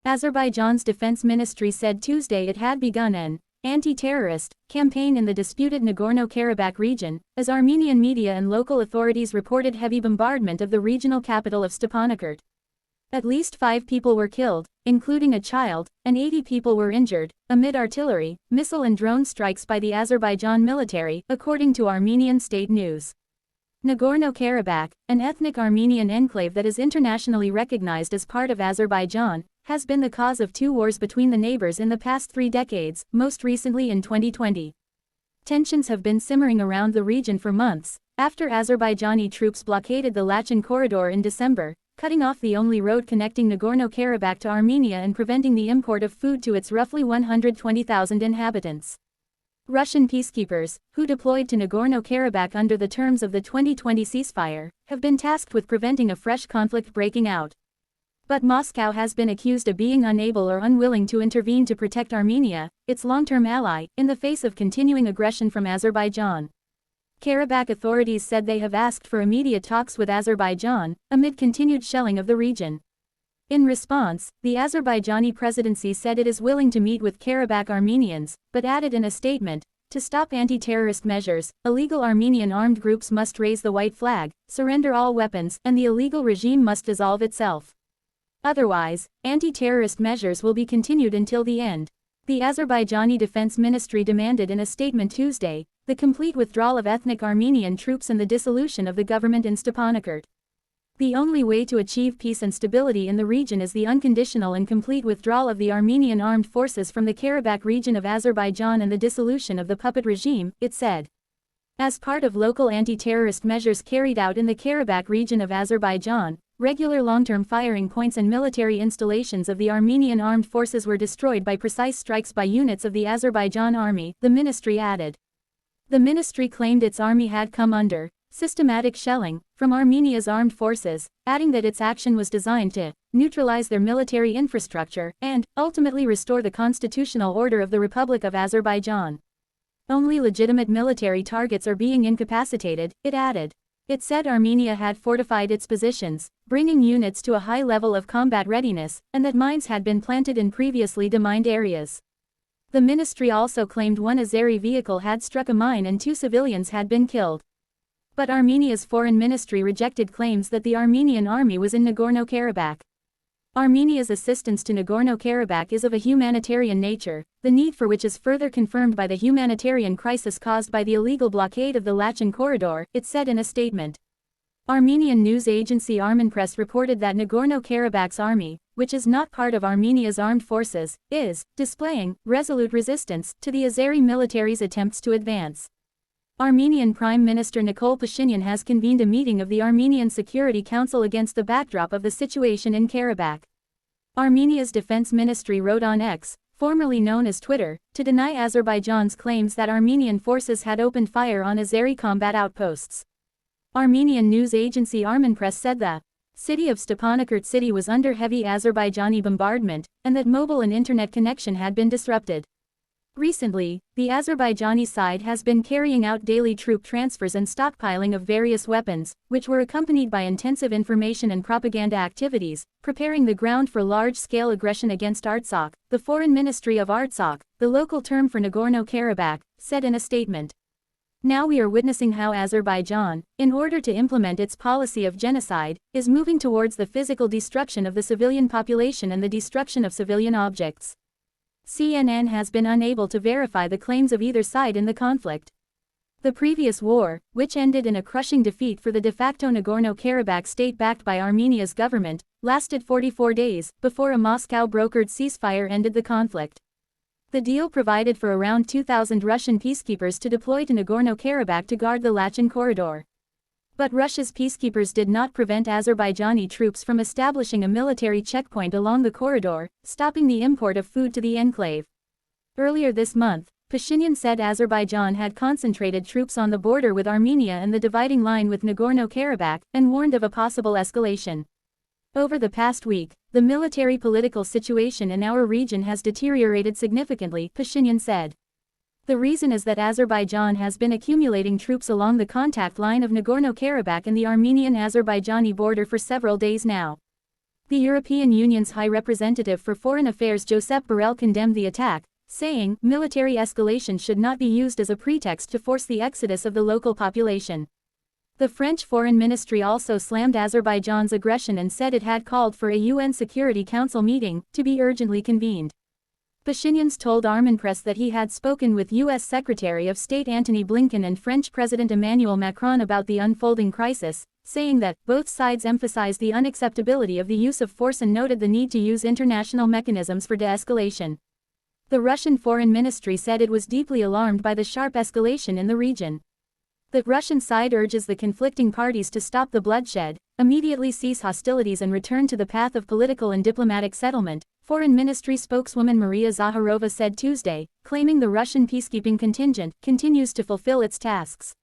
Azerbaijan's defense ministry said Tuesday it had begun an anti-terrorist campaign in the disputed Nagorno-Karabakh region, as Armenian media and local authorities reported heavy bombardment of the regional capital of Stepanakert. At least 5 people were killed, including a child, and 80 people were injured, amid artillery, missile and drone strikes by the Azerbaijan military, according to Armenian state news. Nagorno-Karabakh, an ethnic Armenian enclave that is internationally recognized as part of Azerbaijan, has been the cause of 2 wars between the neighbors in the past 3 decades, most recently in 2020. Tensions have been simmering around the region for months, after Azerbaijani troops blockaded the Lachin corridor in December, cutting off the only road connecting Nagorno-Karabakh to Armenia and preventing the import of food to its roughly 120,000 inhabitants. Russian peacekeepers, who deployed to Nagorno-Karabakh under the terms of the 2020 ceasefire, have been tasked with preventing a fresh conflict breaking out. But Moscow has been accused of being unable or unwilling to intervene to protect Armenia, its long-term ally, in the face of continuing aggression from Azerbaijan. Karabakh authorities said they have asked for immediate talks with Azerbaijan, amid continued shelling of the region. In response, the Azerbaijani presidency said it is willing to meet with Karabakh Armenians, but added in a statement, to stop anti-terrorist measures, illegal Armenian armed groups must raise the white flag, surrender all weapons, and the illegal regime must dissolve itself. Otherwise, anti-terrorist measures will be continued until the end. The Azerbaijani Defense Ministry demanded in a statement Tuesday, the complete withdrawal of ethnic Armenian troops and the dissolution of the government in Stepanakert. The only way to achieve peace and stability in the region is the unconditional and complete withdrawal of the Armenian armed forces from the Karabakh region of Azerbaijan and the dissolution of the puppet regime, it said. As part of local anti-terrorist measures carried out in the Karabakh region of Azerbaijan, regular long-term firing points and military installations of the Armenian armed forces were destroyed by precise strikes by units of the Azerbaijan army, the ministry added. The ministry claimed its army had come under systematic shelling from Armenia's armed forces, adding that its action was designed to neutralize their military infrastructure and ultimately restore the constitutional order of the Republic of Azerbaijan. Only legitimate military targets are being incapacitated, it added. It said Armenia had fortified its positions, bringing units to a high level of combat readiness, and that mines had been planted in previously demined areas. The ministry also claimed 1 Azeri vehicle had struck a mine and 2 civilians had been killed. But Armenia's foreign ministry rejected claims that the Armenian army was in Nagorno-Karabakh. Armenia's assistance to Nagorno-Karabakh is of a humanitarian nature, the need for which is further confirmed by the humanitarian crisis caused by the illegal blockade of the Lachin corridor, it said in a statement. Armenian news agency Armenpress reported that Nagorno-Karabakh's army, which is not part of Armenia's armed forces, is displaying resolute resistance to the Azeri military's attempts to advance. Armenian Prime Minister Nikol Pashinyan has convened a meeting of the Armenian Security Council against the backdrop of the situation in Karabakh. Armenia's defense ministry wrote on X, formerly known as Twitter, to deny Azerbaijan's claims that Armenian forces had opened fire on Azeri combat outposts. Armenian news agency Armenpress said the city of Stepanakert city was under heavy Azerbaijani bombardment, and that mobile and internet connection had been disrupted. Recently, the Azerbaijani side has been carrying out daily troop transfers and stockpiling of various weapons, which were accompanied by intensive information and propaganda activities, preparing the ground for large-scale aggression against Artsakh, the Foreign Ministry of Artsakh, the local term for Nagorno-Karabakh, said in a statement. Now we are witnessing how Azerbaijan, in order to implement its policy of genocide, is moving towards the physical destruction of the civilian population and the destruction of civilian objects. CNN has been unable to verify the claims of either side in the conflict. The previous war, which ended in a crushing defeat for the de facto Nagorno-Karabakh state backed by Armenia's government, lasted 44 days, before a Moscow-brokered ceasefire ended the conflict. The deal provided for around 2,000 Russian peacekeepers to deploy to Nagorno-Karabakh to guard the Lachin corridor. But Russia's peacekeepers did not prevent Azerbaijani troops from establishing a military checkpoint along the corridor, stopping the import of food to the enclave. Earlier this month, Pashinyan said Azerbaijan had concentrated troops on the border with Armenia and the dividing line with Nagorno-Karabakh, and warned of a possible escalation. Over the past week, the military-political situation in our region has deteriorated significantly, Pashinyan said. The reason is that Azerbaijan has been accumulating troops along the contact line of Nagorno-Karabakh and the Armenian-Azerbaijani border for several days now. The European Union's High Representative for Foreign Affairs Josep Borrell condemned the attack, saying, military escalation should not be used as a pretext to force the exodus of the local population. The French Foreign Ministry also slammed Azerbaijan's aggression and said it had called for a UN Security Council meeting to be urgently convened. Pashinyan's told Armen Press that he had spoken with U.S. Secretary of State Antony Blinken and French President Emmanuel Macron about the unfolding crisis, saying that both sides emphasized the unacceptability of the use of force and noted the need to use international mechanisms for de-escalation. The Russian Foreign Ministry said it was deeply alarmed by the sharp escalation in the region. The Russian side urges the conflicting parties to stop the bloodshed, immediately cease hostilities and return to the path of political and diplomatic settlement, Foreign Ministry spokeswoman Maria Zakharova said Tuesday, claiming the Russian peacekeeping contingent continues to fulfill its tasks.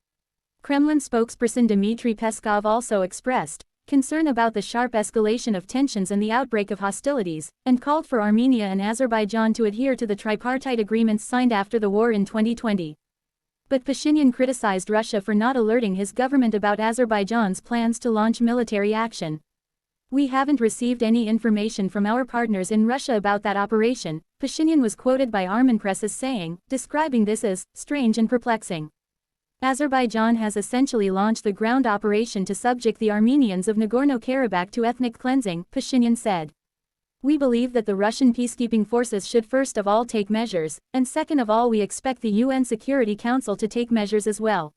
Kremlin spokesperson Dmitry Peskov also expressed concern about the sharp escalation of tensions and the outbreak of hostilities, and called for Armenia and Azerbaijan to adhere to the tripartite agreements signed after the war in 2020. But Pashinyan criticized Russia for not alerting his government about Azerbaijan's plans to launch military action. We haven't received any information from our partners in Russia about that operation, Pashinyan was quoted by Armen Press as saying, describing this as strange and perplexing. Azerbaijan has essentially launched the ground operation to subject the Armenians of Nagorno-Karabakh to ethnic cleansing, Pashinyan said. We believe that the Russian peacekeeping forces should first of all take measures, and second of all we expect the UN Security Council to take measures as well.